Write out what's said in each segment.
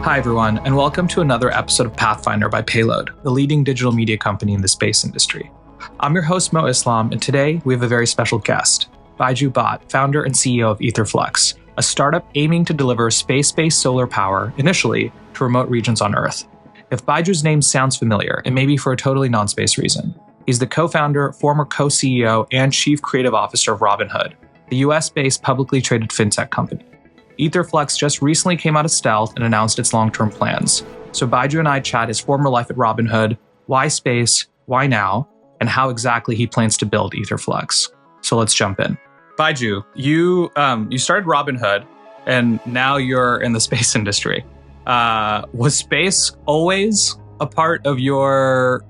Hi, everyone, and welcome to another episode of Pathfinder by Payload, the leading digital media company in the space industry. I'm your host, Mo Islam, and today we have a very special guest, Baiju Bhatt, founder and CEO of Aetherflux, a startup aiming to deliver space-based solar power, initially, to remote regions on Earth. If Baiju's name sounds familiar, it may be for a totally non-space reason. He's the co-founder, former co-CEO, and chief creative officer of Robinhood, the US-based publicly traded fintech company. Aetherflux just recently came out of stealth and announced its long-term plans. So Baiju and I chat his former life at Robinhood, why space, why now, and how exactly he plans to build Aetherflux. So let's jump in. Baiju, you started Robinhood, and now you're in the space industry. Was space always a part of your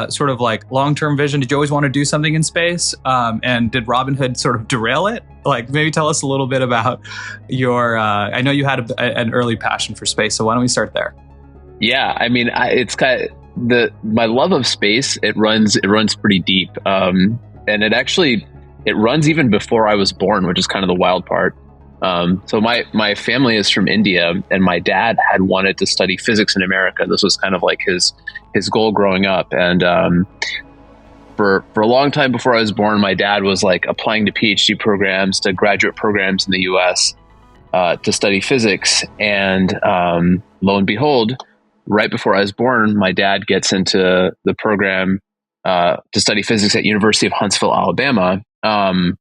sort of like long-term vision? Did you always want to do something in space? And did Robinhood sort of derail it? Like, maybe tell us a little bit about your, I know you had an early passion for space, so why don't we start there? Yeah, I mean, it's kind of my love of space, it runs pretty deep. And it runs even before I was born, which is kind of the wild part. So my family is from India, and my dad had wanted to study physics in America. This was kind of like his goal growing up. And for a long time before I was born, my dad was like applying to PhD programs, to graduate programs in the US to study physics. And lo and behold, right before I was born, my dad gets into the program to study physics at University of Huntsville, Alabama. And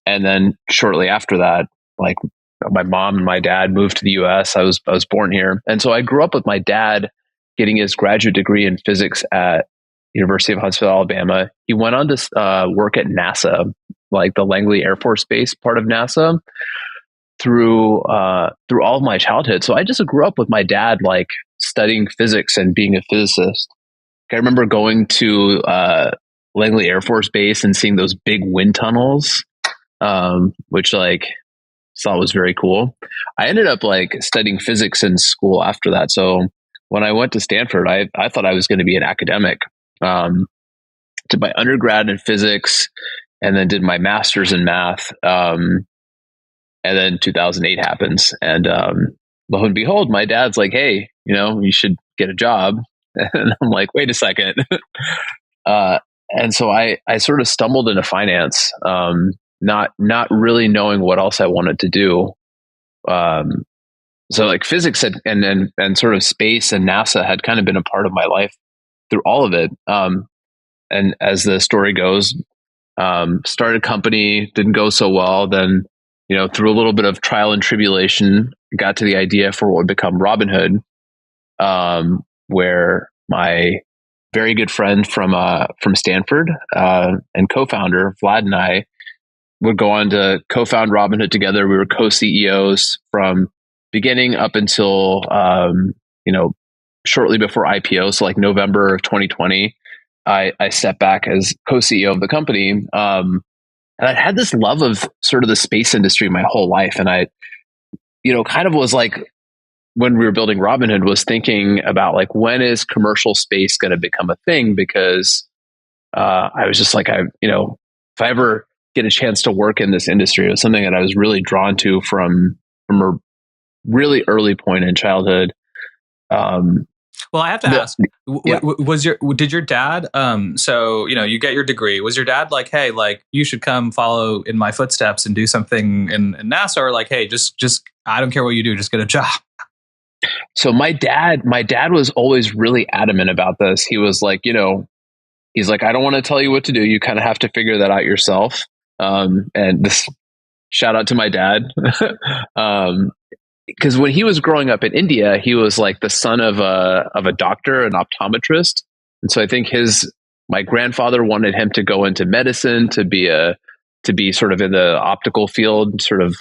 then shortly after that, like my mom and my dad moved to the US. I was born here. And so I grew up with my dad getting his graduate degree in physics at University of Huntsville, Alabama. He went on to work at NASA, like the Langley Air Force Base part of NASA, through all of my childhood. So I just grew up with my dad, like studying physics and being a physicist. I remember going to Langley Air Force Base and seeing those big wind tunnels, which like thought was very cool. I ended up like studying physics in school after that. So when I went to Stanford, I thought I was going to be an academic. Did my undergrad in physics and then did my master's in math. And then 2008 happens, and lo and behold, my dad's like, "Hey, you should get a job." And I'm like, "Wait a second." And so I sort of stumbled into finance, not really knowing what else I wanted to do. So like physics and sort of space and NASA had kind of been a part of my life through all of it. And as the story goes, started a company, didn't go so well. Then, through a little bit of trial and tribulation, got to the idea for what would become Robinhood, where my very good friend from Stanford and co-founder Vlad and I would go on to co-found Robinhood together. We were co-CEOs from beginning up until shortly before IPO, so like November of 2020. I stepped back as co-CEO of the company. And I had this love of sort of the space industry my whole life. And I, kind of was like, when we were building Robinhood, was thinking about like, when is commercial space going to become a thing? Because I was just like, if I ever get a chance to work in this industry, it was something that I was really drawn to from a really early point in childhood. Well, I have to ask, did your dad, so, you get your degree, was your dad like, "Hey, like you should come follow in my footsteps and do something in NASA," or like, "Hey, just, I don't care what you do, just get a job"? So my dad was always really adamant about this. He was like, he's like, "I don't want to tell you what to do. You kind of have to figure that out yourself." And this, shout out to my dad. Because when he was growing up in India, he was like the son of a doctor, an optometrist. And so I think my grandfather wanted him to go into medicine, to be sort of in the optical field, sort of.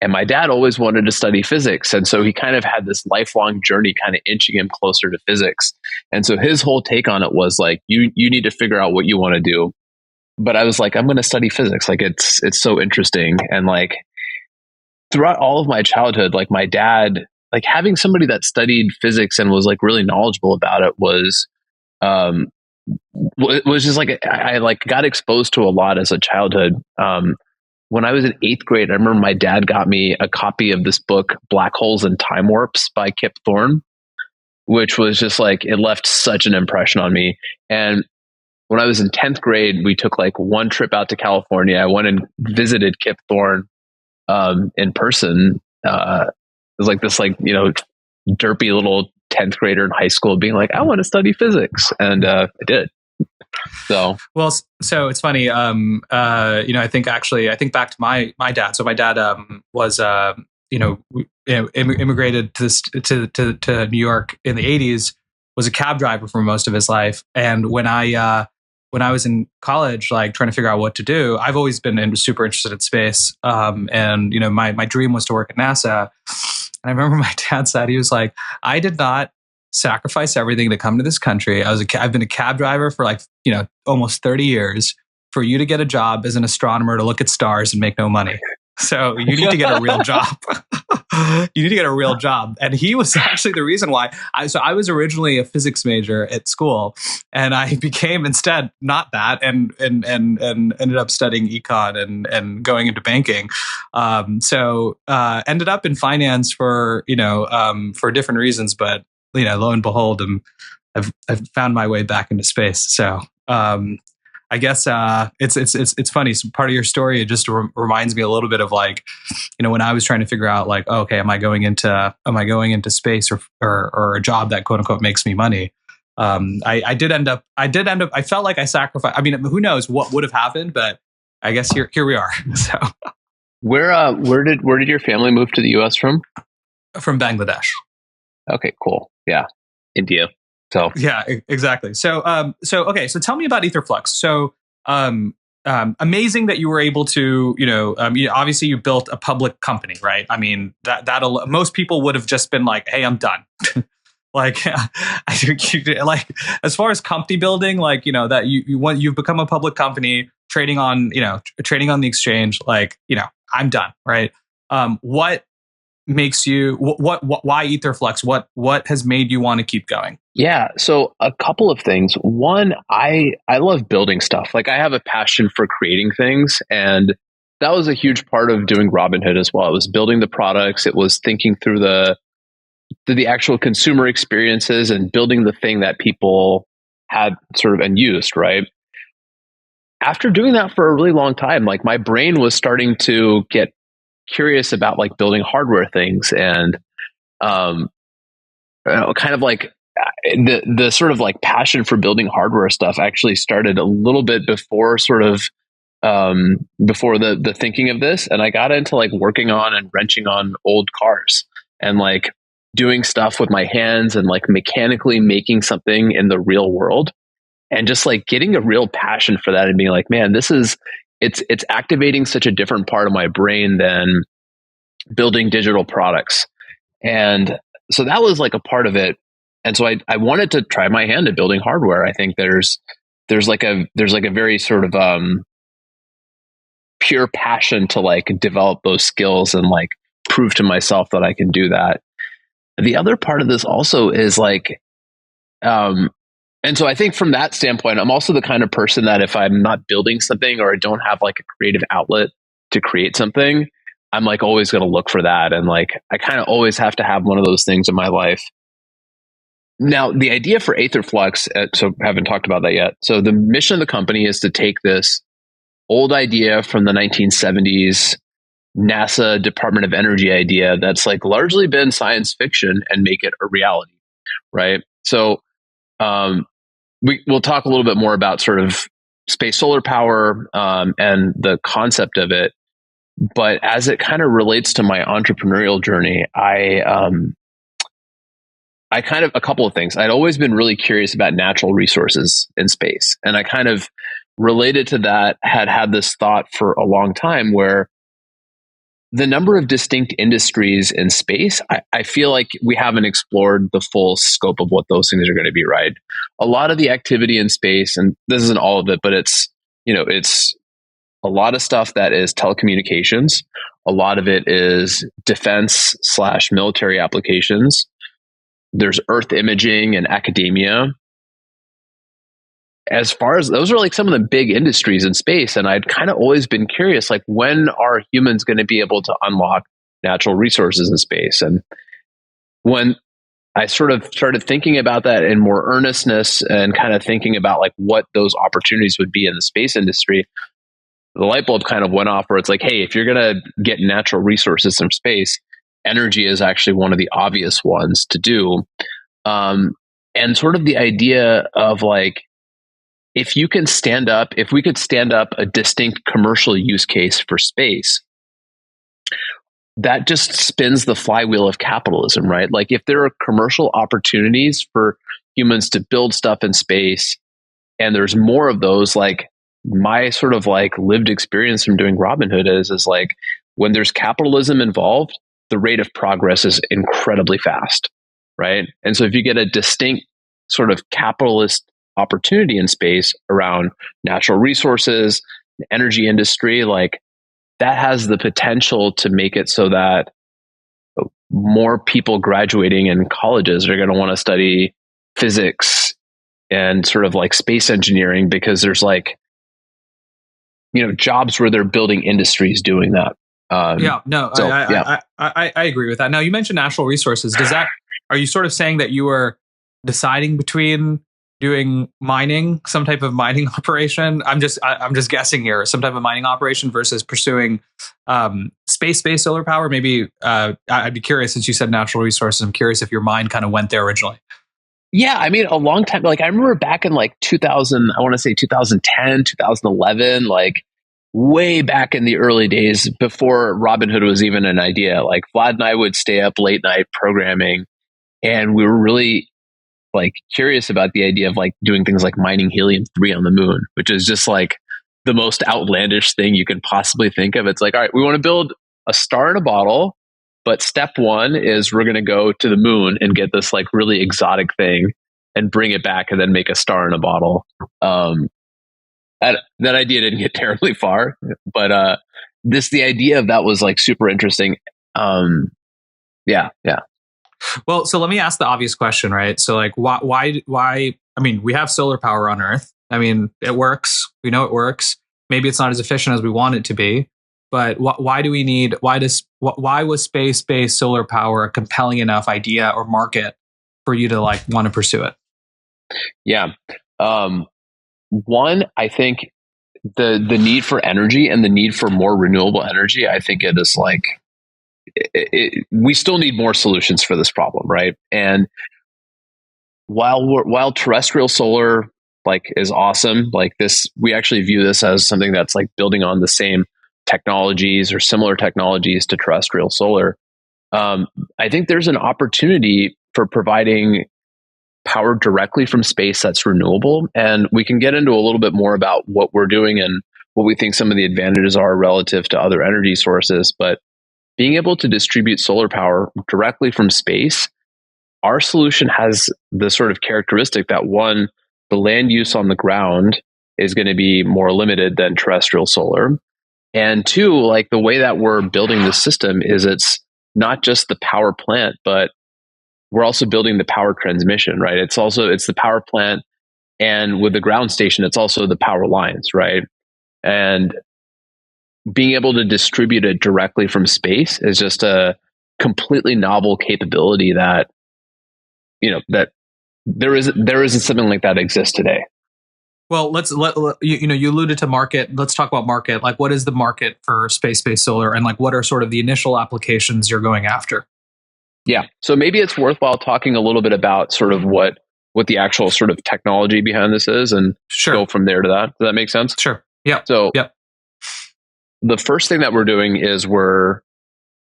And my dad always wanted to study physics. And so he kind of had this lifelong journey kind of inching him closer to physics. And so his whole take on it was like, you need to figure out what you want to do. But I was like, I'm going to study physics. Like it's so interesting. And like, throughout all of my childhood, like my dad, like having somebody that studied physics and was like really knowledgeable about it was just like, I like got exposed to a lot as a childhood. when I was in 8th grade, I remember my dad got me a copy of this book, Black Holes and Time Warps by Kip Thorne, which was just like, it left such an impression on me. And when I was in 10th grade, we took like one trip out to California. I went and visited Kip Thorne in person. It was like this, like, derpy little 10th grader in high school being like, I want to study physics. And I did. So, well, so it's funny. I think back to my dad. So my dad was immigrated to New York in the 80s, was a cab driver for most of his life. And when I was in college, like trying to figure out what to do, I've always been super interested in space. My dream was to work at NASA. And I remember my dad said, he was like, I did not sacrifice everything to come to this country. I've been a cab driver for almost 30 years for you to get a job as an astronomer to look at stars and make no money. So you need to get a real job. You need to get a real job. And he was actually the reason why. I was originally a physics major at school, and I became instead not that, and ended up studying econ and going into banking. Ended up in finance for different reasons, but lo and behold, I've found my way back into space. So I guess it's funny. So part of your story, it just reminds me a little bit of like, when I was trying to figure out like, okay, am I going into space or a job that quote unquote makes me money? I did end up. I felt like I sacrificed. I mean, who knows what would have happened, but I guess here we are. So where did your family move to the U.S. from? From Bangladesh. Okay, cool. Yeah, India. So yeah, exactly. So okay. So tell me about Aetherflux. So amazing that you were able to, obviously you built a public company, right? I mean, that most people would have just been like, hey, I'm done. Like, I think like as far as company building, like, that you've become a public company trading on the exchange, like, I'm done, right? What makes you why Aetherflux? What has made you want to keep going? Yeah, so a couple of things. One, I love building stuff. Like, I have a passion for creating things, and that was a huge part of doing Robinhood as well. It was building the products. It was thinking through the actual consumer experiences and building the thing that people had sort of and used, right? After doing that for a really long time, like, my brain was starting to get curious about like building hardware things, and kind of like the sort of like passion for building hardware stuff actually started a little bit before sort of before the thinking of this. And I got into like working on and wrenching on old cars and like doing stuff with my hands and like mechanically making something in the real world, and just like getting a real passion for that and being like, man, it's activating such a different part of my brain than building digital products. And so that was like a part of it. And so I wanted to try my hand at building hardware. I think there's like a very sort of pure passion to like develop those skills and like prove to myself that I can do that. The other part of this also is like, and so I think from that standpoint, I'm also the kind of person that if I'm not building something or I don't have like a creative outlet to create something, I'm like always going to look for that. And like, I kind of always have to have one of those things in my life. Now, the idea for Aetherflux, so I haven't talked about that yet. So the mission of the company is to take this old idea from the 1970s NASA Department of Energy idea that's like largely been science fiction and make it a reality, right? So we'll talk a little bit more about sort of space solar power and the concept of it. But as it kind of relates to my entrepreneurial journey, I kind of, a couple of things. I'd always been really curious about natural resources in space. And I kind of related to that, had this thought for a long time where the number of distinct industries in space, I feel like we haven't explored the full scope of what those things are going to be, right? A lot of the activity in space, and this isn't all of it, but it's a lot of stuff that is telecommunications. A lot of it is defense/military applications. There's Earth imaging and academia. as far as those are like some of the big industries in space, and I'd kind of always been curious, like when are humans going to be able to unlock natural resources in space? And when I sort of started thinking about that in more earnestness and kind of thinking about like what those opportunities would be in the space industry, the light bulb kind of went off where it's like, hey, if you're going to get natural resources from space, energy is actually one of the obvious ones to do. And sort of the idea of like, if we could stand up a distinct commercial use case for space, that just spins the flywheel of capitalism, right? Like if there are commercial opportunities for humans to build stuff in space and there's more of those, like my sort of like lived experience from doing Robinhood is like when there's capitalism involved, the rate of progress is incredibly fast, right? And so if you get a distinct sort of capitalist opportunity in space around natural resources, the energy industry, like that has the potential to make it so that more people graduating in colleges are going to want to study physics and sort of like space engineering because there's like, jobs where they're building industries doing that. I agree with that. Now you mentioned natural resources. Are you sort of saying that you were deciding between doing mining, some type of mining operation? I'm just guessing here, some type of mining operation versus pursuing space-based solar power. Maybe I'd be curious, since you said natural resources, I'm curious if your mind kind of went there originally. Yeah, I mean, a long time. Like I remember back in like 2000, I want to say 2010, 2011, like way back in the early days before Robinhood was even an idea. Like Vlad and I would stay up late night programming, and we were really like curious about the idea of like doing things like mining helium-3 on the moon, which is just like the most outlandish thing you can possibly think of. It's like, all right, we want to build a star in a bottle, but step one is we're going to go to the moon and get this like really exotic thing and bring it back and then make a star in a bottle. That idea didn't get terribly far, but the idea of that was like super interesting. Yeah. Well, so let me ask the obvious question, right? So like, why, I mean, we have solar power on Earth. I mean, it works. We know it works. Maybe it's not as efficient as we want it to be, but why was space-based solar power a compelling enough idea or market for you to like want to pursue it? Yeah. One, I think the need for energy and the need for more renewable energy, I think it is like, we still need more solutions for this problem, right? And while terrestrial solar like is awesome, like this, we actually view this as something that's like building on the same technologies or similar technologies to terrestrial solar. I think there's an opportunity for providing power directly from space that's renewable, and we can get into a little bit more about what we're doing and what we think some of the advantages are relative to other energy sources. But being able to distribute solar power directly from space, our solution has the sort of characteristic that one, the land use on the ground is going to be more limited than terrestrial solar. And two, like the way that we're building the system is it's not just the power plant, but we're also building the power transmission, right? It's the power plant, and with the ground station, it's also the power lines, right? And being able to distribute it directly from space is just a completely novel capability that, that there isn't something like that exists today. Well, you alluded to market. Let's talk about market. Like, what is the market for space-based solar, and like, what are sort of the initial applications you're going after? Yeah. So maybe it's worthwhile talking a little bit about sort of what the actual sort of technology behind this is, and go from there to that. Does that make sense? Sure. Yeah. So the first thing that we're doing is we're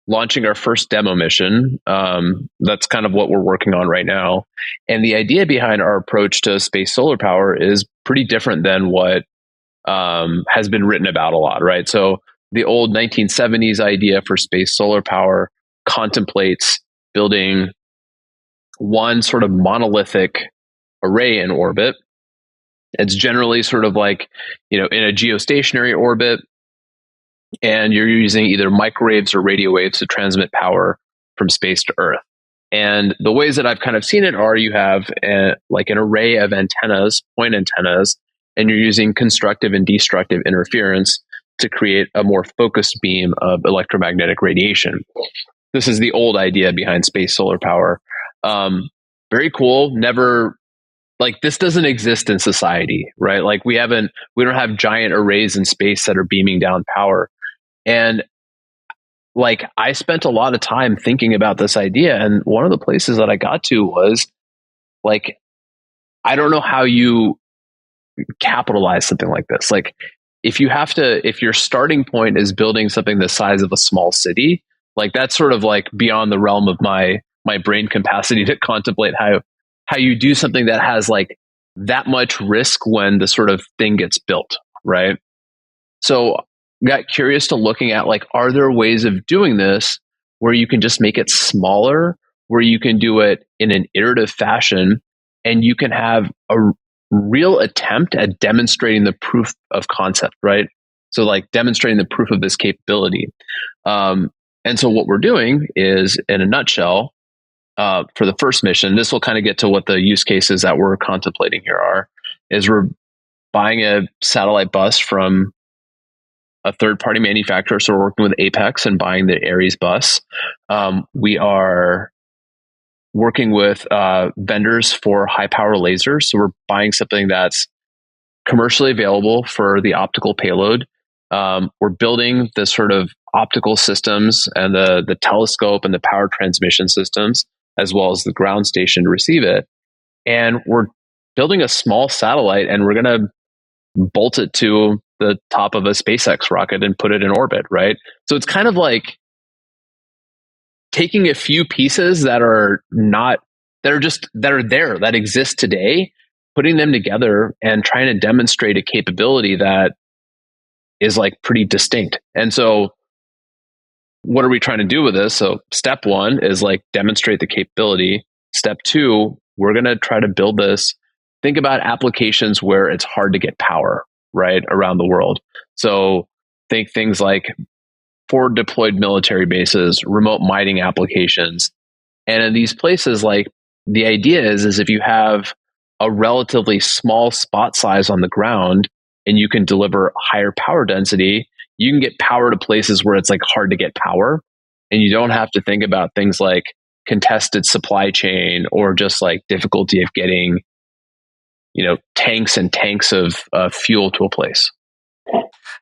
launching our first demo mission. That's kind of what we're working on right now. And the idea behind our approach to space solar power is pretty different than what has been written about a lot, right? So the old 1970s idea for space solar power contemplates building one sort of monolithic array in orbit. It's generally sort of like, in a geostationary orbit, and you're using either microwaves or radio waves to transmit power from space to Earth. And the ways that I've kind of seen it are you have like an array of antennas, point antennas, and you're using constructive and destructive interference to create a more focused beam of electromagnetic radiation. This is the old idea behind space solar power. Very cool. Never, like, this doesn't exist in society, right? Like, we don't have giant arrays in space that are beaming down power. And like, I spent a lot of time thinking about this idea. And one of the places that I got to was like, I don't know how you capitalize something like this. Like, if your starting point is building something the size of a small city, like, that's sort of like beyond the realm of my brain capacity to contemplate how you do something that has like that much risk when the sort of thing gets built, right? So got curious to looking at, like, are there ways of doing this where you can just make it smaller, where you can do it in an iterative fashion, and you can have a real attempt at demonstrating the proof of concept, right? So like demonstrating the proof of this capability. And so what we're doing is, in a nutshell, for the first mission, this will kind of get to what the use cases that we're contemplating here are, is we're buying a satellite bus from a third-party manufacturer. So we're working with Apex and buying the Ares bus. We are working with vendors for high-power lasers. So we're buying something that's commercially available for the optical payload. We're building the sort of optical systems and the telescope and the power transmission systems, as well as the ground station to receive it. And we're building a small satellite, and we're going to bolt it to the top of a SpaceX rocket and put it in orbit, right? So it's kind of like taking a few pieces that are there, that exist today, putting them together and trying to demonstrate a capability that is like pretty distinct. And so what are we trying to do with this? So step one is like demonstrate the capability. Step two, we're going to try to build this. Think about applications where it's hard to get power, right, around the world. So think things like forward deployed military bases, remote mining applications. And in these places, like, the idea is if you have a relatively small spot size on the ground and you can deliver higher power density, you can get power to places where it's like hard to get power. And you don't have to think about things like contested supply chain or just like difficulty of getting, tanks and tanks of fuel to a place.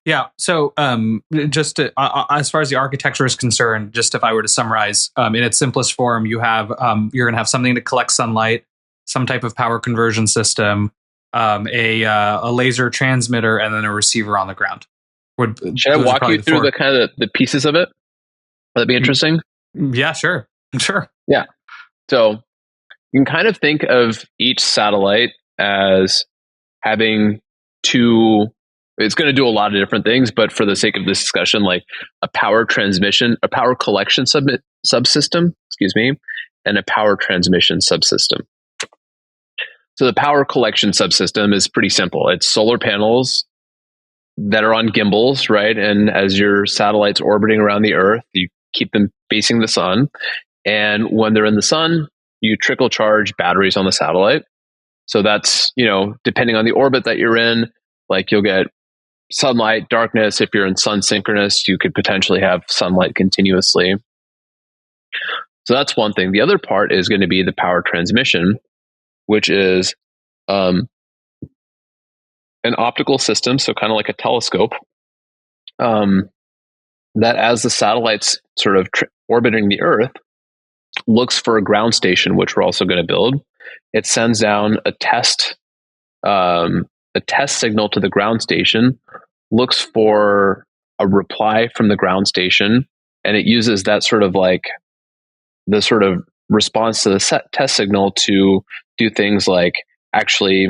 Yeah. So just to, as far as the architecture is concerned, just if I were to summarize, in its simplest form, you're going to have something to collect sunlight, some type of power conversion system, a laser transmitter, and then a receiver on the ground. Should I walk you through the kind of the pieces of it? Would that be interesting? Yeah, sure. Yeah. So you can kind of think of each satellite as having two. It's going to do a lot of different things, but for the sake of this discussion, like a power collection subsystem, and a power transmission subsystem. So the power collection subsystem is pretty simple. It's solar panels that are on gimbals, right? And as your satellite's orbiting around the Earth, you keep them facing the sun. And when they're in the sun, you trickle charge batteries on the satellite. So that's, depending on the orbit that you're in, like, you'll get sunlight, darkness. If you're in sun synchronous, you could potentially have sunlight continuously. So that's one thing. The other part is going to be the power transmission, which is an optical system, so kind of like a telescope, that as the satellite's sort of orbiting the Earth, looks for a ground station, which we're also going to build. It sends down a test signal to the ground station, looks for a reply from the ground station, and it uses that sort of like the sort of response to the test signal to do things like actually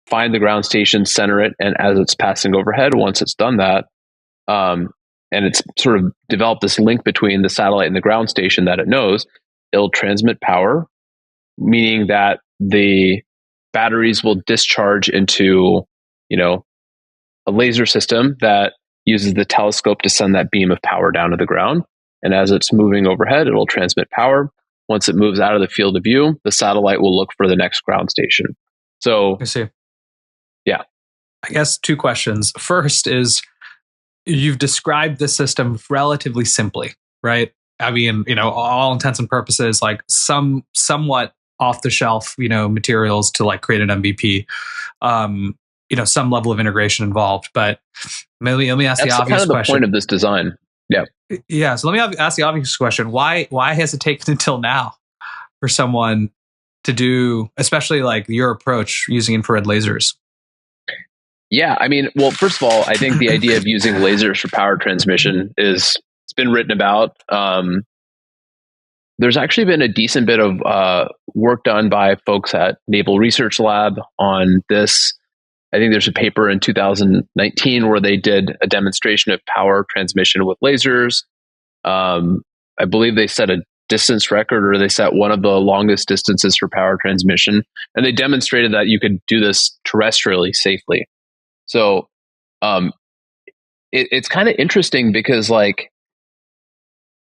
find the ground station, center it, and as it's passing overhead, once it's done that, and it's sort of developed this link between the satellite and the ground station that it knows, it'll transmit power, meaning that the batteries will discharge into, a laser system that uses the telescope to send that beam of power down to the ground. And as it's moving overhead, it'll transmit power. Once it moves out of the field of view, the satellite will look for the next ground station. So, I see. Yeah. I guess two questions. First is, you've described the system relatively simply, right? I mean, all intents and purposes, like somewhat off the shelf, materials to like create an MVP. Some level of integration involved. But let me ask the That's obvious kind of the question. point of this design. Yeah. Yeah. So let me ask the obvious question. Why has it taken until now for someone to do, especially like your approach using infrared lasers? Yeah, I mean, well, first of all, I think the idea of using lasers for power transmission it's been written about. There's actually been a decent bit of work done by folks at Naval Research Lab on this. I think there's a paper in 2019 where they did a demonstration of power transmission with lasers. I believe they set a distance record, or they set one of the longest distances for power transmission, and they demonstrated that you could do this terrestrially safely. So it's kind of interesting because, like,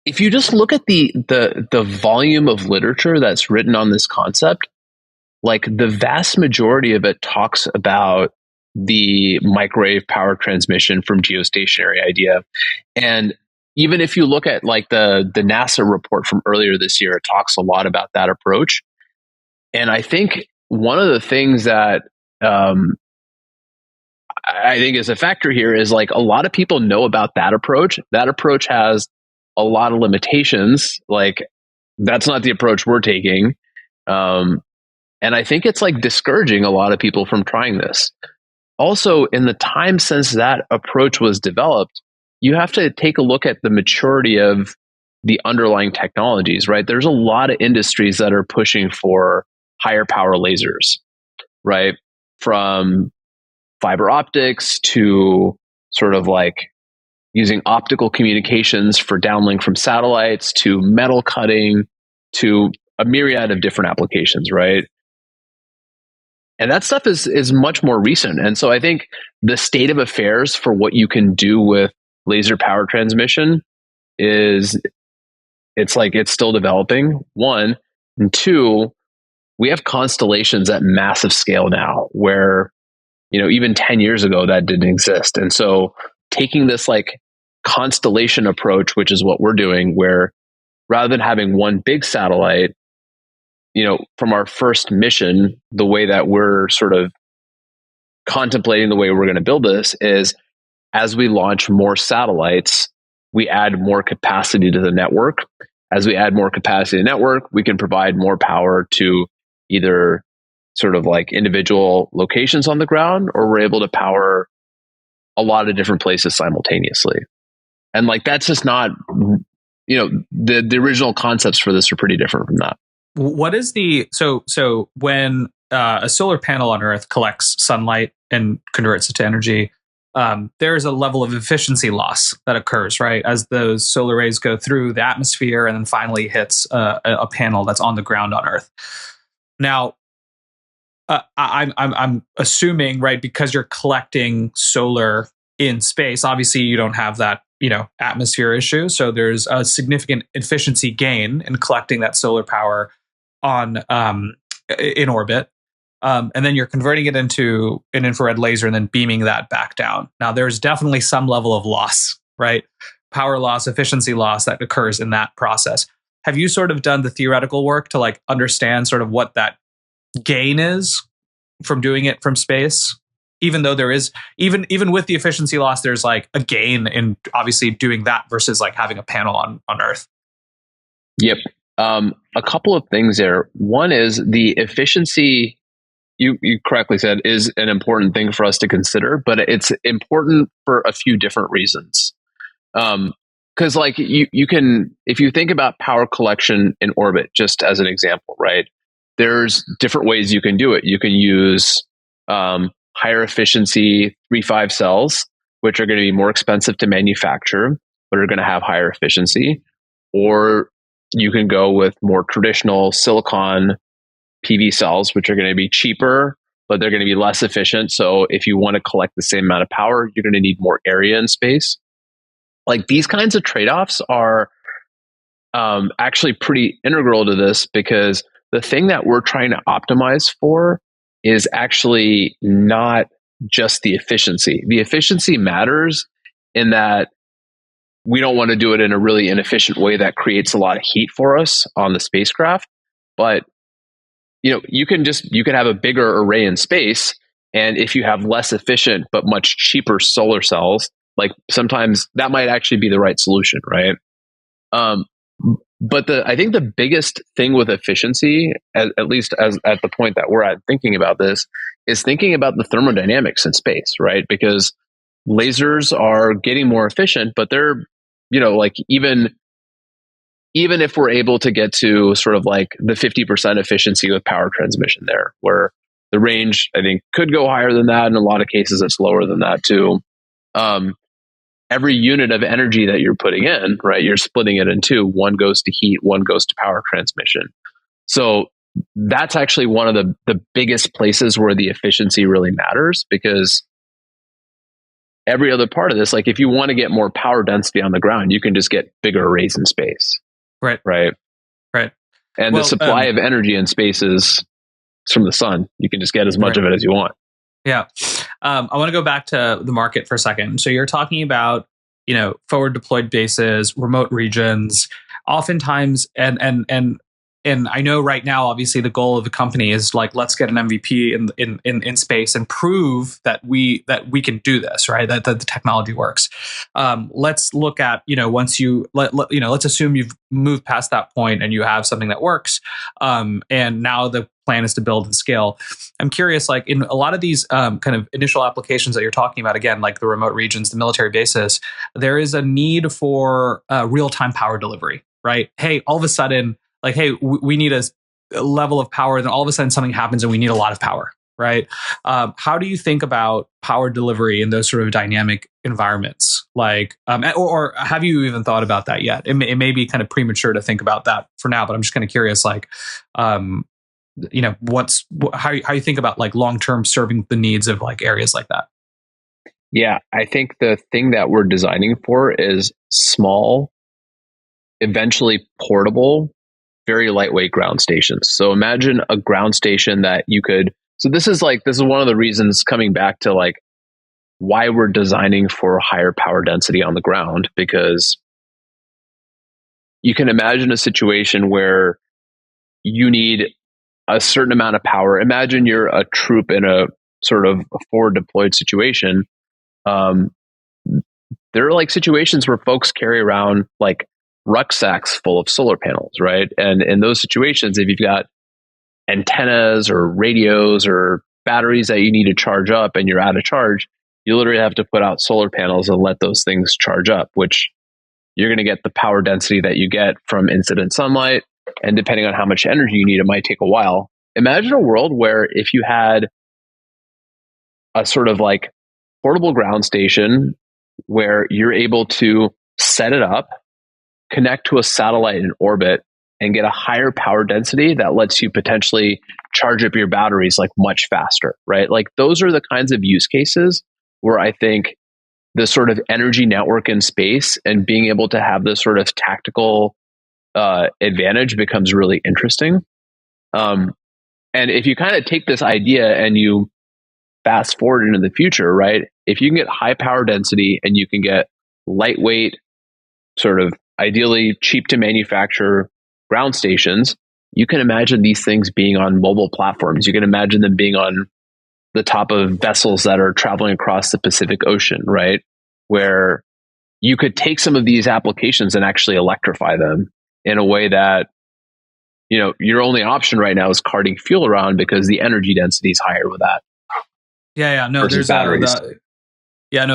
if you just look at the volume of literature that's written on this concept, like the vast majority of it talks about the microwave power transmission from geostationary idea. And even if you look at like the NASA report from earlier this year, it talks a lot about that approach. And I think one of the things that I think is a factor here is like a lot of people know about that approach. That approach has a lot of limitations. Like that's not the approach we're taking. And I think it's like discouraging a lot of people from trying this. Also, in the time since that approach was developed, you have to take a look at the maturity of the underlying technologies, right? There's a lot of industries that are pushing for higher power lasers, right? From fiber optics to sort of like using optical communications for downlink from satellites to metal cutting to a myriad of different applications, right? And that stuff is much more recent. And so I think the state of affairs for what you can do with laser power transmission it's still developing, one. And two, we have constellations at massive scale now where, even 10 years ago that didn't exist. And so taking this like constellation approach, which is what we're doing, where rather than having one big satellite, from our first mission, the way that we're sort of contemplating the way we're going to build this is as we launch more satellites, we add more capacity to the network. As we add more capacity to the network, we can provide more power to either sort of like individual locations on the ground, or we're able to power a lot of different places simultaneously. And like, that's just not, the original concepts for this are pretty different from that. What is so when a solar panel on Earth collects sunlight and converts it to energy, there's a level of efficiency loss that occurs, right? As those solar rays go through the atmosphere and then finally hits a panel that's on the ground on Earth. Now, I'm assuming, right, because you're collecting solar in space, obviously you don't have that, atmosphere issue. So there's a significant efficiency gain in collecting that solar power on in orbit. And then you're converting it into an infrared laser and then beaming that back down. Now, there's definitely some level of loss, right? Power loss, efficiency loss that occurs in that process. Have you sort of done the theoretical work to like understand sort of what that gain is from doing it from space? Even though there is, even with the efficiency loss, there's like a gain in obviously doing that versus like having a panel on Earth. Yep. A couple of things there. One is the efficiency, you correctly said, is an important thing for us to consider, but it's important for a few different reasons. Because like you can, if you think about power collection in orbit, just as an example, right? There's different ways you can do it. You can use higher efficiency 3-5 cells, which are going to be more expensive to manufacture, but are going to have higher efficiency. Or you can go with more traditional silicon PV cells, which are going to be cheaper, but they're going to be less efficient. So if you want to collect the same amount of power, you're going to need more area and space. Like these kinds of trade-offs are actually pretty integral to this, because the thing that we're trying to optimize for is actually not just the efficiency. The efficiency matters in that we don't want to do it in a really inefficient way that creates a lot of heat for us on the spacecraft. But you can have a bigger array in space, and if you have less efficient but much cheaper solar cells, like sometimes that might actually be the right solution, right? But I think the biggest thing with efficiency, at least as at the point that we're at thinking about this, is thinking about the thermodynamics in space, right? Because lasers are getting more efficient, but they're, like even if we're able to get to sort of like the 50% efficiency with power transmission there, where the range, I think, could go higher than that. In a lot of cases, it's lower than that too. Every unit of energy that you're putting in, right, you're splitting it in two. One goes to heat, one goes to power transmission. So that's actually one of the biggest places where the efficiency really matters, because every other part of this, like if you want to get more power density on the ground, you can just get bigger arrays in space. Right. And the supply of energy in space is from the sun. You can just get as much of it as you want. Yeah. I want to go back to the market for a second. So you're talking about, forward deployed bases, remote regions, oftentimes, and I know right now, obviously, the goal of the company is like, let's get an MVP in space and prove that we can do this, right? That the technology works. Let's look at, once let's assume you've moved past that point and you have something that works, and now the plan is to build and scale. I'm curious, like in a lot of these kind of initial applications that you're talking about, again, like the remote regions, the military bases, there is a need for real-time power delivery, right? Hey, all of a sudden, like, hey, we need a level of power, then all of a sudden something happens and we need a lot of power, right? How do you think about power delivery in those sort of dynamic environments? Like, or have you even thought about that yet? It may be kind of premature to think about that for now, but I'm just kind of curious, like, how you think about like long-term serving the needs of like areas like that? Yeah, I think the thing that we're designing for is small, eventually portable, very lightweight ground stations. So imagine a ground station that you could, so this is one of the reasons, coming back to like why we're designing for higher power density on the ground, because you can imagine a situation where you need a certain amount of power. Imagine you're a troop in a sort of a forward deployed situation. There are like situations where folks carry around like rucksacks full of solar panels, right? And in those situations, if you've got antennas or radios or batteries that you need to charge up and you're out of charge, you literally have to put out solar panels and let those things charge up, which you're going to get the power density that you get from incident sunlight. And depending on how much energy you need, it might take a while. Imagine a world where if you had a sort of like portable ground station where you're able to set it up, connect to a satellite in orbit, and get a higher power density that lets you potentially charge up your batteries like much faster, right? Like those are the kinds of use cases where I think the sort of energy network in space and being able to have this sort of tactical advantage becomes really interesting. And if you kind of take this idea and you fast forward into the future, right? If you can get high power density and you can get lightweight, sort of ideally cheap to manufacture ground stations, you can imagine these things being on mobile platforms. You can imagine them being on the top of vessels that are traveling across the Pacific Ocean, right? Where you could take some of these applications and actually electrify them in a way that, your only option right now is carting fuel around because the energy density is higher with that. No, there's batteries.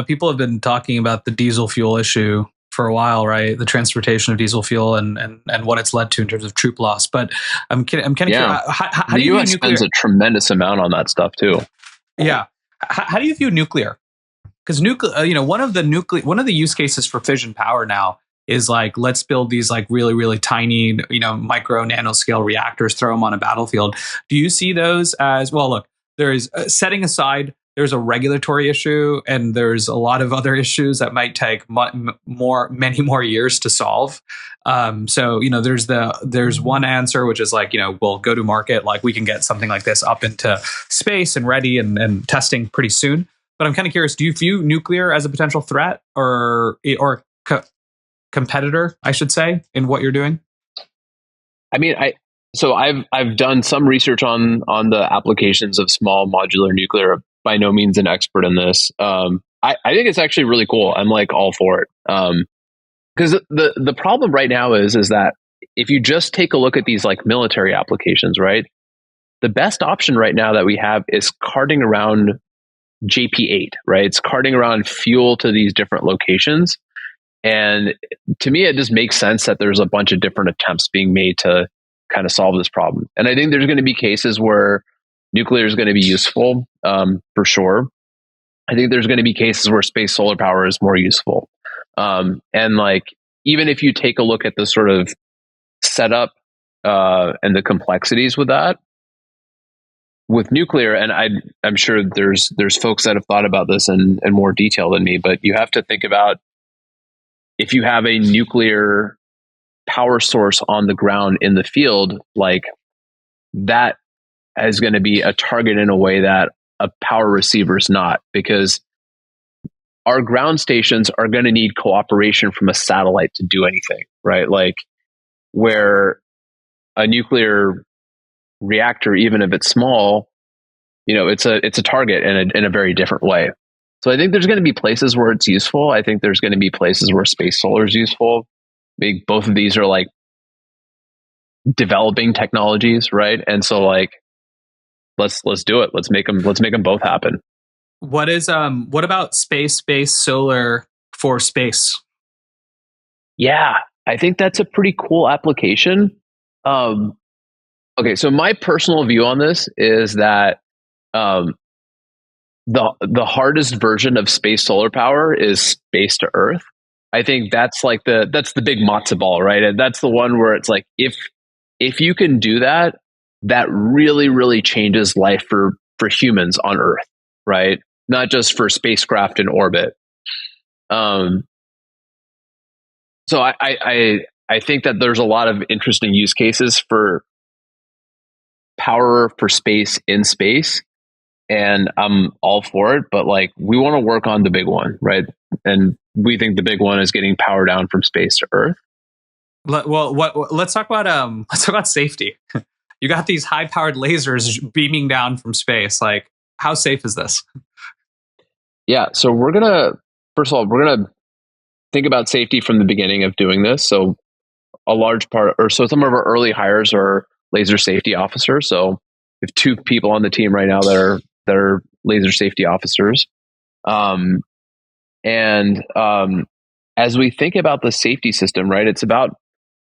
People have been talking about the diesel fuel issue for a while, right? The transportation of diesel fuel and what it's led to in terms of troop loss. But I'm kind of curious. How the do you U.S. view nuclear? spends a tremendous amount on that stuff too. Yeah. How do you view nuclear? Because nuclear, one of the use cases for fission power now is like, let's build these like really, really tiny, micro nanoscale reactors, throw them on a battlefield. Do you see those as, well, look, there's setting aside, there's a regulatory issue and there's a lot of other issues that might take many more years to solve. So, there's one answer, which is like, we'll go to market, like we can get something like this up into space and ready and testing pretty soon. But I'm kind of curious, do you view nuclear as a potential threat or competitor, I should say, in what you're doing? I mean, I've done some research on the applications of small modular nuclear. By no means an expert in this. I think it's actually really cool. I'm like all for it. Because the problem right now is that if you just take a look at these like military applications, right? The best option right now that we have is carting around JP8, right? It's carting around fuel to these different locations. And to me, it just makes sense that there's a bunch of different attempts being made to kind of solve this problem. And I think there's going to be cases where nuclear is going to be useful, for sure. I think there's going to be cases where space solar power is more useful. And like, even if you take a look at the sort of setup and the complexities with that, with nuclear, and I'm sure there's folks that have thought about this in more detail than me, but you have to think about if you have a nuclear power source on the ground in the field, like that is going to be a target in a way that a power receiver is not, because our ground stations are going to need cooperation from a satellite to do anything, right? Like where a nuclear reactor, even if it's small, it's a target in a very different way. So I think there's going to be places where it's useful. I think there's going to be places where space solar is useful. Maybe both of these are like developing technologies, right? And so like let's do it. Let's make them both happen. What about space-based solar for space? Yeah, I think that's a pretty cool application. Okay, so my personal view on this is that the hardest version of space solar power is space to Earth. I think that's like that's the big matzo ball, right? And that's the one where it's like if you can do that, that really, really changes life for humans on Earth, right? Not just for spacecraft in orbit. So I think that there's a lot of interesting use cases for power for space in space, and I'm all for it. But like, we want to work on the big one, right? And we think the big one is getting power down from space to Earth. Well, let's talk about safety. You got these high-powered lasers beaming down from space. Like, how safe is this? Yeah, so first of all, we're gonna think about safety from the beginning of doing this. So a large part, or so some of our early hires are laser safety officers. So we have 2 people on the team right now that are laser safety officers. As we think about the safety system, right, it's about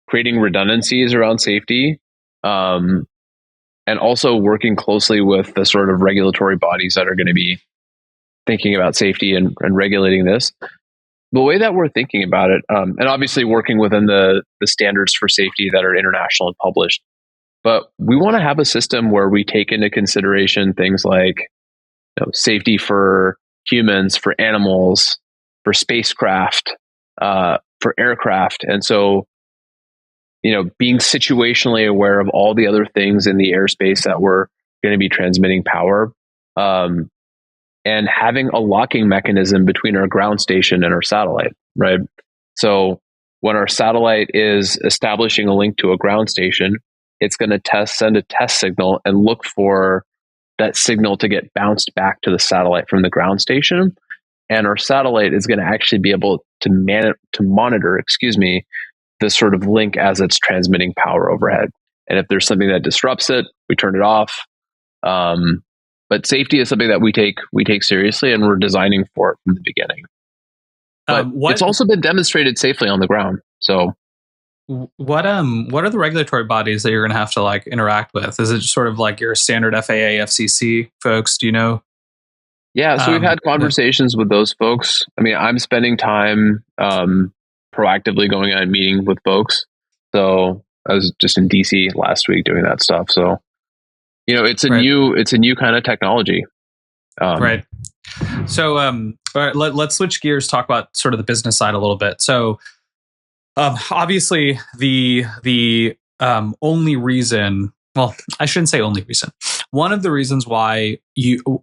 creating redundancies around safety, and also working closely with the sort of regulatory bodies that are going to be thinking about safety and regulating this. The way that we're thinking about it, and obviously working within the standards for safety that are international and published, but we want to have a system where we take into consideration things like safety for humans, for animals, for spacecraft, for aircraft. And so, being situationally aware of all the other things in the airspace that we're going to be transmitting power, and having a locking mechanism between our ground station and our satellite, right? So when our satellite is establishing a link to a ground station, it's going to send a test signal and look for that signal to get bounced back to the satellite from the ground station. And our satellite is going to actually be able to monitor, the sort of link as it's transmitting power overhead. And if there's something that disrupts it, we turn it off. But safety is something that we take seriously, and we're designing for it from the beginning. But it's also been demonstrated safely on the ground. So, what are the regulatory bodies that you're going to have to like interact with? Is it just sort of like your standard FAA, FCC folks? Do you know? Yeah, so we've had conversations with those folks. I mean, I'm spending time proactively going out and meeting with folks. So I was just in DC last week doing that stuff. So, it's a new kind of technology. Right. So, all right, let's switch gears, talk about sort of the business side a little bit. So, obviously the only reason, well, I shouldn't say only reason. One of the reasons why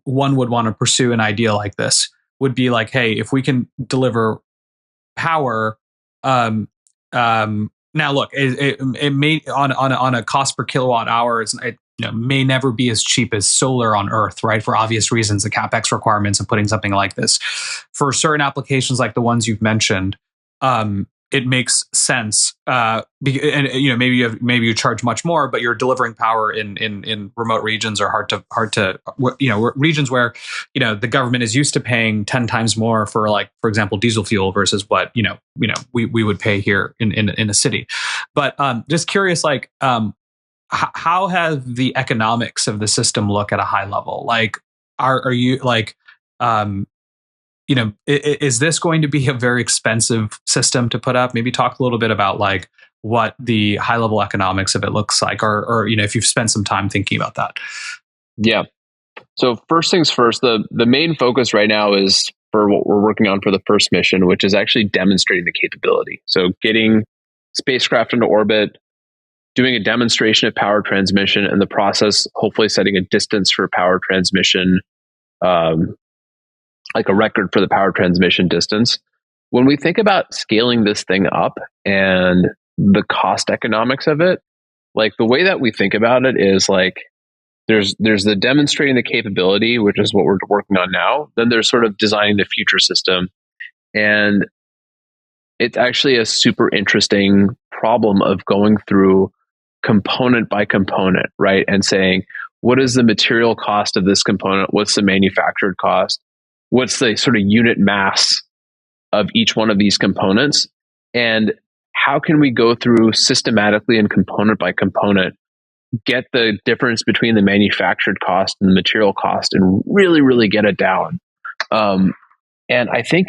one would want to pursue an idea like this would be like, hey, if we can deliver power, now look, it may on a cost per kilowatt hour, it may never be as cheap as solar on Earth, right? For obvious reasons, the capex requirements of putting something like this for certain applications like the ones you've mentioned. It makes sense, and maybe you charge much more, but you're delivering power in remote regions or hard to regions where the government is used to paying 10 times more for, like, for example, diesel fuel versus what we would pay here in a city. But just curious, like, how have the economics of the system look at a high level? Like, are you like, is this going to be a very expensive system to put up? Maybe talk a little bit about like what the high level economics of it looks like, or if you've spent some time thinking about that. Yeah. So first things first, the main focus right now is for what we're working on for the first mission, which is actually demonstrating the capability. So getting spacecraft into orbit, doing a demonstration of power transmission, and the process, hopefully setting a distance for power transmission, like a record for the power transmission distance. When we think about scaling this thing up and the cost economics of it, like the way that we think about it is like, there's the demonstrating the capability, which is what we're working on now. Then there's sort of designing the future system. And it's actually a super interesting problem of going through component by component, right? And saying, what is the material cost of this component? What's the manufactured cost? What's the sort of unit mass of each one of these components? And how can we go through systematically and component by component, get the difference between the manufactured cost and the material cost and really, really get it down? And I think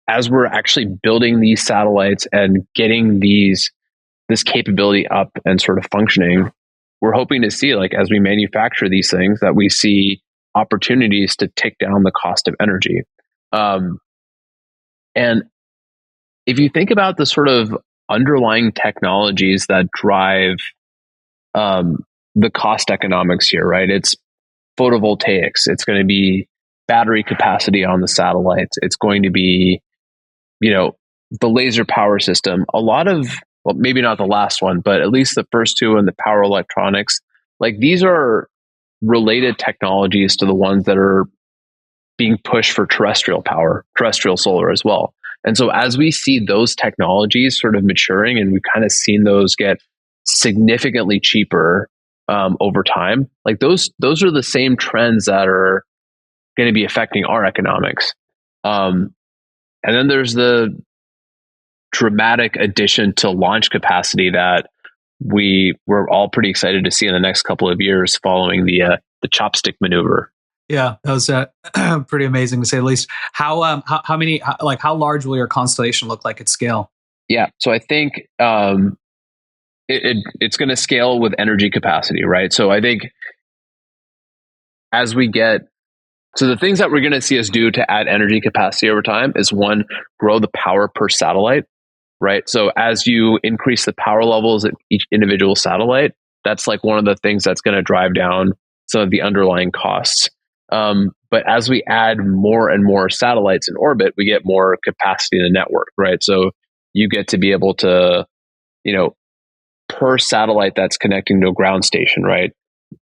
as we're actually building these satellites and getting this capability up and sort of functioning, we're hoping to see, like, as we manufacture these things, that we see opportunities to take down the cost of energy. And if you think about the sort of underlying technologies that drive the cost economics here, right? It's photovoltaics. It's going to be battery capacity on the satellites. It's going to be, the laser power system. A lot of, well, maybe not the last one, but at least the first two and the power electronics, like these are related technologies to the ones that are being pushed for terrestrial power, terrestrial solar as well. And so as we see those technologies sort of maturing, and we've kind of seen those get significantly cheaper over time, like those are the same trends that are going to be affecting our economics. And then there's the dramatic addition to launch capacity that we're all pretty excited to see in the next couple of years following the chopstick maneuver. Yeah, that was pretty amazing to say the least. How large will your constellation look like at scale? Yeah, so I think it's going to scale with energy capacity, right? So I think as we get, so the things that we're going to see us do to add energy capacity over time is, one, grow the power per satellite, right? So as you increase the power levels at each individual satellite, that's like one of the things that's going to drive down some of the underlying costs. But as we add more and more satellites in orbit, we get more capacity in the network, right? So you get to be able to, per satellite that's connecting to a ground station, right?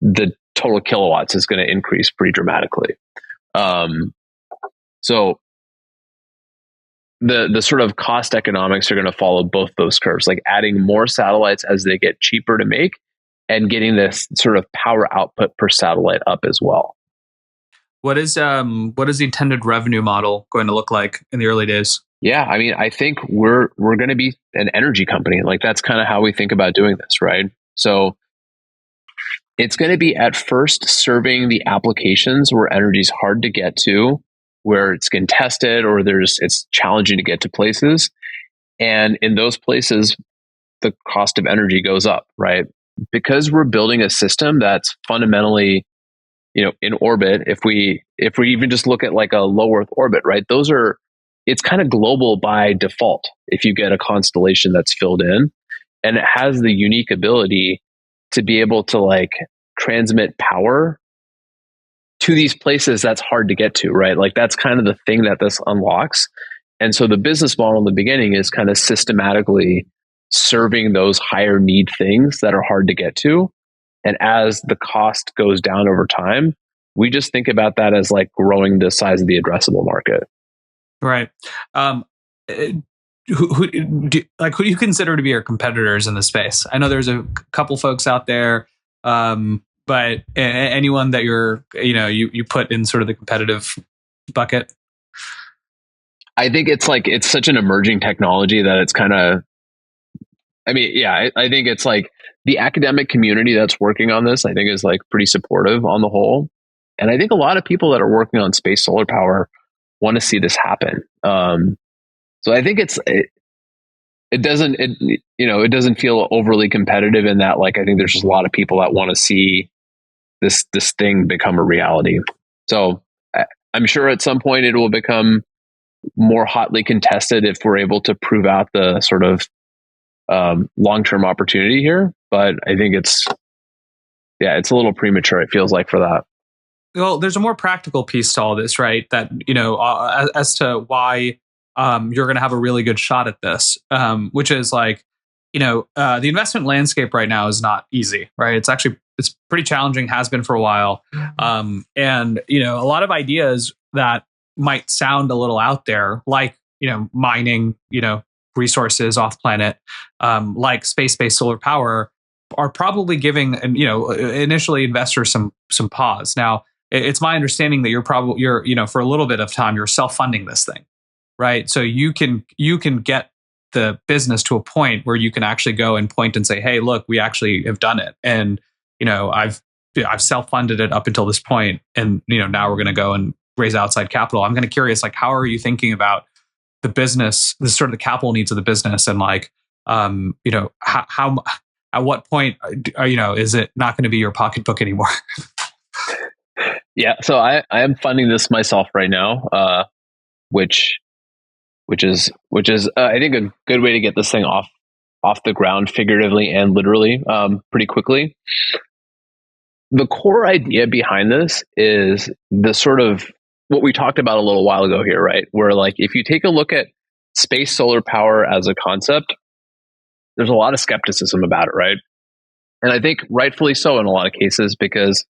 The total kilowatts is going to increase pretty dramatically. So the sort of cost economics are going to follow both those curves, like adding more satellites as they get cheaper to make and getting this sort of power output per satellite up as well. What is the intended revenue model going to look like in the early days? Yeah, I mean, I think we're going to be an energy company. Like that's kind of how we think about doing this, right? So it's going to be at first serving the applications where energy is hard to get to, where it's contested or it's challenging to get to places. And in those places, the cost of energy goes up, right? Because we're building a system that's fundamentally, in orbit. If we even just look at like a low Earth orbit, right? It's kind of global by default if you get a constellation that's filled in, and it has the unique ability to be able to like transmit power to these places that's hard to get to, right? Like that's kind of the thing that this unlocks. And so the business model in the beginning is kind of systematically serving those higher need things that are hard to get to. And as the cost goes down over time, we just think about that as like growing the size of the addressable market. Right. Who do you consider to be your competitors in the space? I know there's a couple folks out there, but anyone that you put in sort of the competitive bucket? I think it's such an emerging technology that it's kind of, I think it's like the academic community that's working on this, I think is like pretty supportive on the whole. And I think a lot of people that are working on space solar power want to see this happen. So I think it doesn't feel overly competitive in that, like, I think there's just a lot of people that want to see this thing become a reality. So I'm sure at some point it will become more hotly contested if we're able to prove out the sort of long-term opportunity here. But I think it's a little premature, it feels like, for that. Well, there's a more practical piece to all this, right? That, as to why you're going to have a really good shot at this, which is like, the investment landscape right now is not easy, right? It's pretty challenging, has been for a while. And, a lot of ideas that might sound a little out there, like, mining, resources off planet, like space-based solar power, are probably giving, initially investors some pause. Now, it's my understanding that you're for a little bit of time, you're self-funding this thing, right? So you can get the business to a point where you can actually go and point and say, hey, look, we actually have done it. And, I've self-funded it up until this point. And, now we're going to go and raise outside capital. I'm kind of curious, like, how are you thinking about the business, the sort of the capital needs of the business? And like, how at what point, is it not going to be your pocketbook anymore? Yeah. So I am funding this myself right now, which is I think a good way to get this thing off the ground, figuratively and literally, pretty quickly. The core idea behind this is the sort of what we talked about a little while ago here, right? Where, like, if you take a look at space solar power as a concept, there's a lot of skepticism about it, right? And I think rightfully so in a lot of cases, because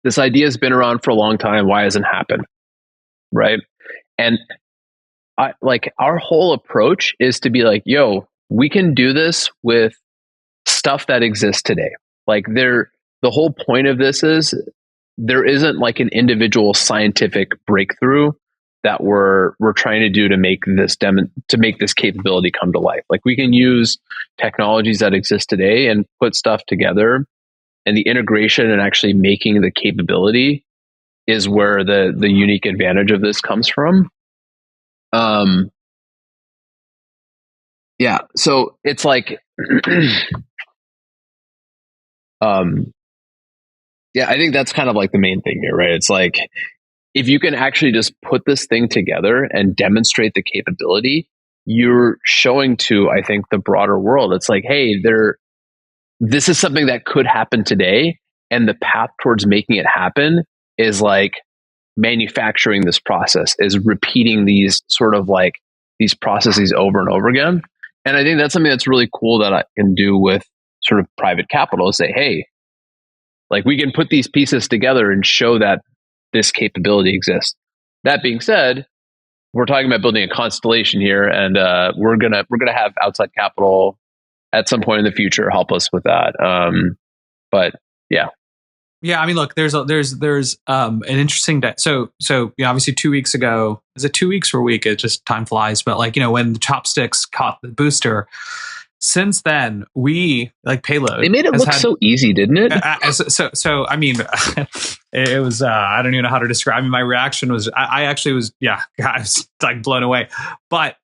this idea has been around for a long time. Why hasn't it happened? Right. And our whole approach is to be like, yo, we can do this with stuff that exists today. Like, the whole point of this is there isn't like an individual scientific breakthrough that we're trying to do to make this capability come to life. Like, we can use technologies that exist today and put stuff together, and the integration and actually making the capability is where the unique advantage of this comes from. So it's like, I think that's kind of like the main thing here, right? It's like, if you can actually just put this thing together and demonstrate the capability, you're showing to, I think, the broader world, it's like, hey, this is something that could happen today. And the path towards making it happen is like manufacturing this process, is repeating these sort of like these processes over and over again. And I think that's something that's really cool that I can do with sort of private capital, is say, hey, like, we can put these pieces together and show that this capability exists. That being said, we're talking about building a constellation here, and we're gonna have outside capital at some point in the future help us with that. But yeah. Yeah, I mean, look, there's an interesting so obviously 2 weeks ago, is it 2 weeks or a week? It just, time flies. But like, when the chopsticks caught the booster, since then, we, like, Payload, they made it look so easy, didn't it? So I mean, it was, I don't even know how to describe it. My reaction was, I actually was, I was like blown away. But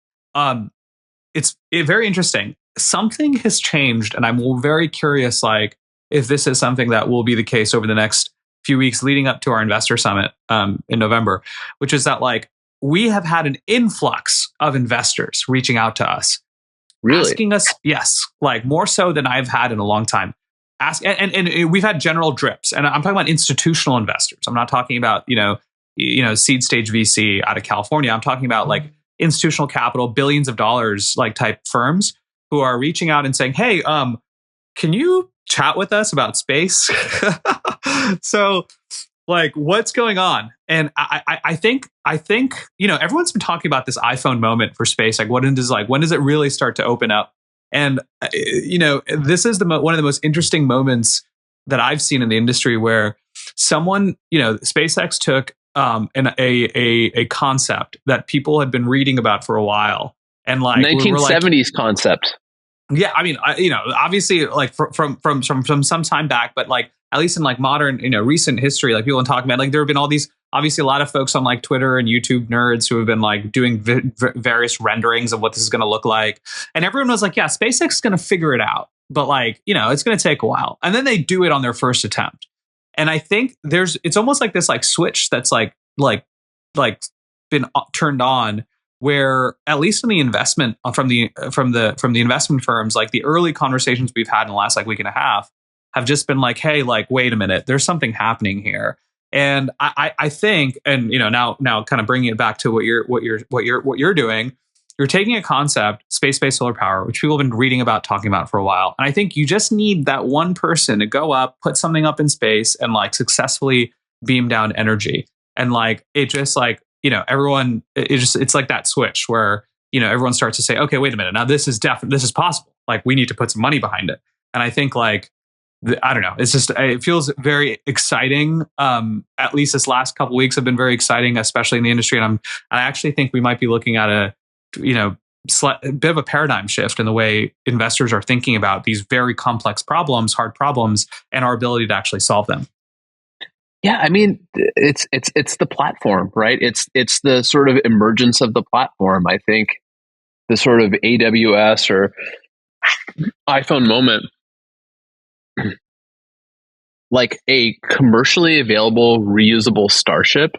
it's very interesting. Something has changed, and I'm very curious, like, if this is something that will be the case over the next few weeks leading up to our investor summit in November, which is that, like, we have had an influx of investors reaching out to us Really? asking us, yes, like more so than I've had in a long time. And we've had general drips, and I'm talking about institutional investors. I'm not talking about seed stage VC out of California. I'm talking about like institutional capital, billions of dollars, like type firms who are reaching out and saying, "Hey, can you chat with us about space?" So, like, what's going on? And I think everyone's been talking about this iPhone moment for space. Like, when does it really start to open up? And this is one of the most interesting moments that I've seen in the industry, where someone, SpaceX took a concept that people had been reading about for a while, and like 1970s concept. Yeah, I mean, obviously, like from some time back, but like at least in like modern, recent history, like people have been talking about, like there have been all these, obviously, a lot of folks on like Twitter and YouTube nerds who have been like doing various renderings of what this is going to look like, and everyone was like, "Yeah, SpaceX is going to figure it out, but like it's going to take a while," and then they do it on their first attempt, and I think it's almost like this like switch that's like been turned on, where at least in the investment from the investment firms, like the early conversations we've had in the last like week and a half have just been like, "Hey, like wait a minute, there's something happening here." And I think, and now kind of bringing it back to what you're doing, you're taking a concept, space-based solar power, which people have been reading about, talking about for a while, and I think you just need that one person to go up, put something up in space, and like successfully beam down energy, and like it just like everyone, it's like that switch where everyone starts to say, "Okay, wait a minute, now this is possible. Like we need to put some money behind it." And I think like I don't know, it feels very exciting. At least this last couple of weeks have been very exciting, especially in the industry. And I actually think we might be looking at a bit of a paradigm shift in the way investors are thinking about these very complex problems, hard problems, and our ability to actually solve them. Yeah, I mean, it's the platform, right? It's the sort of emergence of the platform. I think the sort of AWS or iPhone moment, like a commercially available, reusable Starship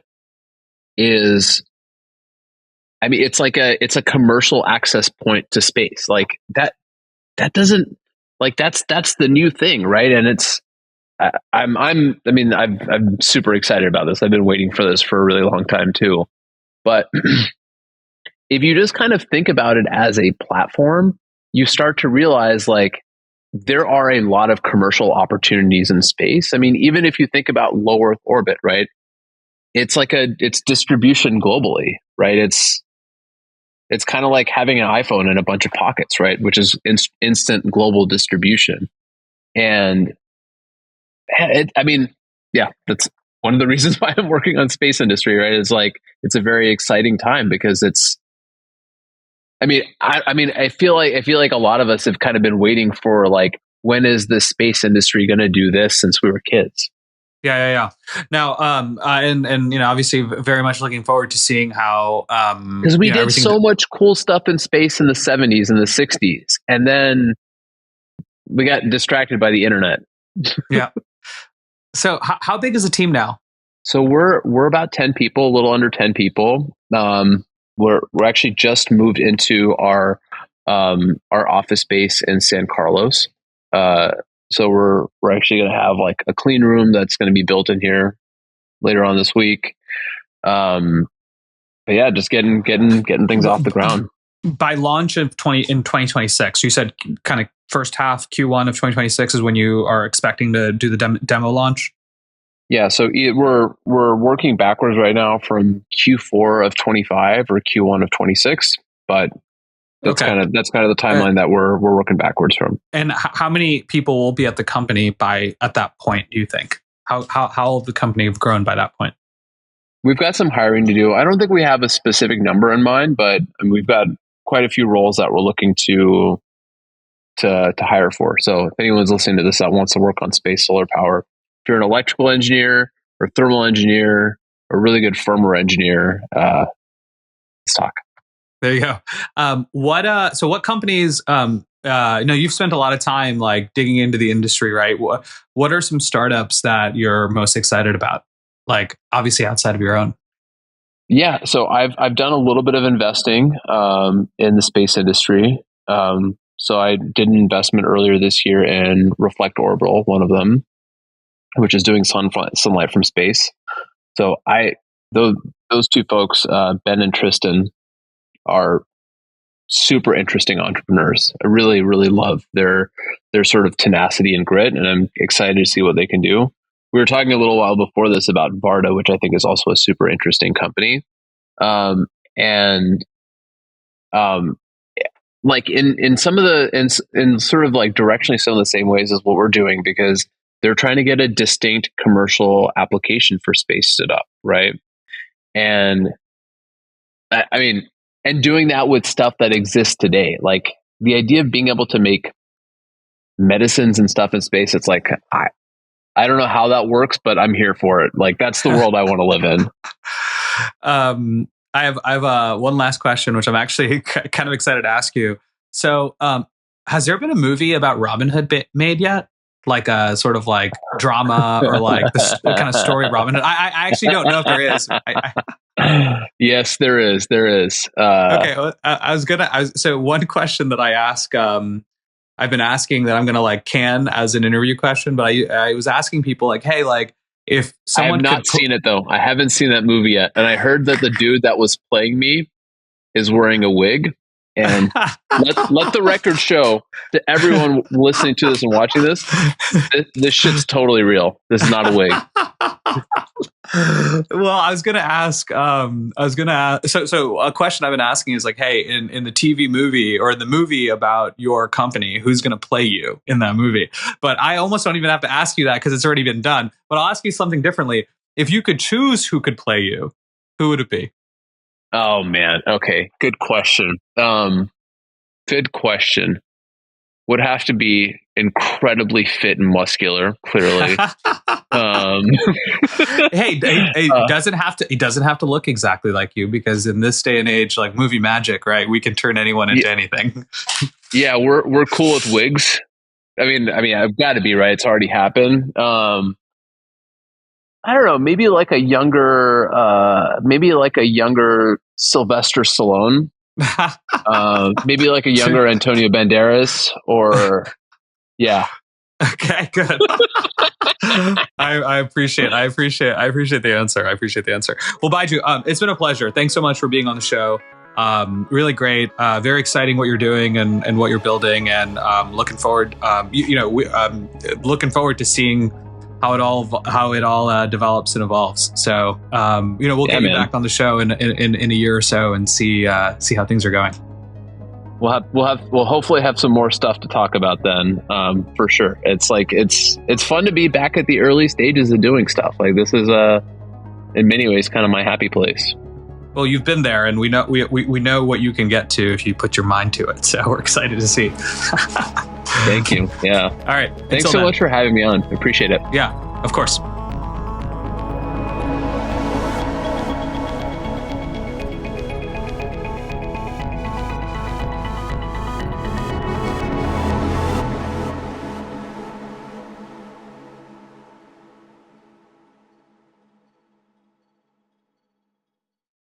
is, I mean, it's a commercial access point to space. Like that doesn't, like that's the new thing, right? And I'm super excited about this. I've been waiting for this for a really long time too. But if you just kind of think about it as a platform, you start to realize like there are a lot of commercial opportunities in space. I mean, even if you think about low Earth orbit, right? It's like it's distribution globally, right? It's kind of like having an iPhone in a bunch of pockets, right? Which is instant global distribution. And that's one of the reasons why I'm working on space industry, right? It's like, it's a very exciting time because I feel like a lot of us have kind of been waiting for like, when is the space industry going to do this since we were kids? Yeah. Now, and obviously very much looking forward to seeing how, because we did so much cool stuff in space in the 70s and the 60s, and then we got distracted by the internet. Yeah. So how big is the team now? So we're about 10 people, a little under 10 people. We're actually just moved into our office space in San Carlos. So we're actually going to have like a clean room that's going to be built in here later on this week. But yeah, just getting things off the ground. By launch in 2026, you said kind of first half Q1 of 2026 is when you are expecting to do the demo launch. Yeah, so we're working backwards right now from Q4 of 25 or Q1 of 26, but that's kind of the timeline that we're working backwards from. And how many people will be at the company at that point, do you think? How will the company have grown by that point? We've got some hiring to do. I don't think we have a specific number in mind, but we've got quite a few roles that we're looking to hire for. So if anyone's listening to this that wants to work on space solar power, if you're an electrical engineer or thermal engineer or really good firmware engineer, let's talk. There you go. What companies, you've spent a lot of time like digging into the industry, right? What are some startups that you're most excited about? Like obviously outside of your own. Yeah. So I've done a little bit of investing in the space industry. So I did an investment earlier this year in Reflect Orbital, one of them, which is doing sunlight from space. So those two folks, Ben and Tristan, are super interesting entrepreneurs. I really, really love their sort of tenacity and grit, and I'm excited to see what they can do. We were talking a little while before this about Varda, which I think is also a super interesting company. Like in some of the in sort of like directionally some of the same ways as what we're doing, because they're trying to get a distinct commercial application for space stood up, right? And I mean, and doing that with stuff that exists today, like the idea of being able to make medicines and stuff in space. It's like I don't know how that works, but I'm here for it. Like that's the world I want to live in. I have one last question, which I'm actually kind of excited to ask you. So, has there been a movie about Robinhood made yet? Like a sort of like drama or like the kind of story of Robinhood? I actually don't know if there is. Yes, there is. There is. Okay, well, so one question that I ask, I've been asking that I'm gonna like can as an interview question, but I was asking people like, hey, like if someone I have not seen it though. I haven't seen that movie yet, and I heard that the dude that was playing me is wearing a wig. And let the record show to everyone listening to this and watching this, this shit's totally real. This is not a wig. Well, I was gonna ask. So a question I've been asking is like, hey, in the TV movie or in the movie about your company, who's gonna play you in that movie? But I almost don't even have to ask you that because it's already been done. But I'll ask you something differently. If you could choose who could play you, who would it be? Oh man. Okay. Good question. Good question. Would have to be incredibly fit and muscular, clearly. Hey, it doesn't have to look exactly like you, because in this day and age, like movie magic, right? We can turn anyone into anything. Yeah, we're cool with wigs. I mean, I've got to be, right. It's already happened. I don't know, maybe like a younger Sylvester Stallone, maybe like a younger Antonio Banderas, or yeah. Okay, good. I appreciate the answer. Well, Baiju, it's been a pleasure. Thanks so much for being on the show. Really great, very exciting what you're doing and what you're building, and looking forward. Looking forward to seeing how it all develops and evolves. So, we'll get you back on the show in a year or so and see how things are going. We'll hopefully have some more stuff to talk about then, for sure. It's like, it's fun to be back at the early stages of doing stuff. Like this is in many ways kind of my happy place. Well, you've been there, and we know what you can get to if you put your mind to it. So we're excited to see. Thank you. Yeah. All right. Thanks so much for having me on. I appreciate it. Yeah, of course.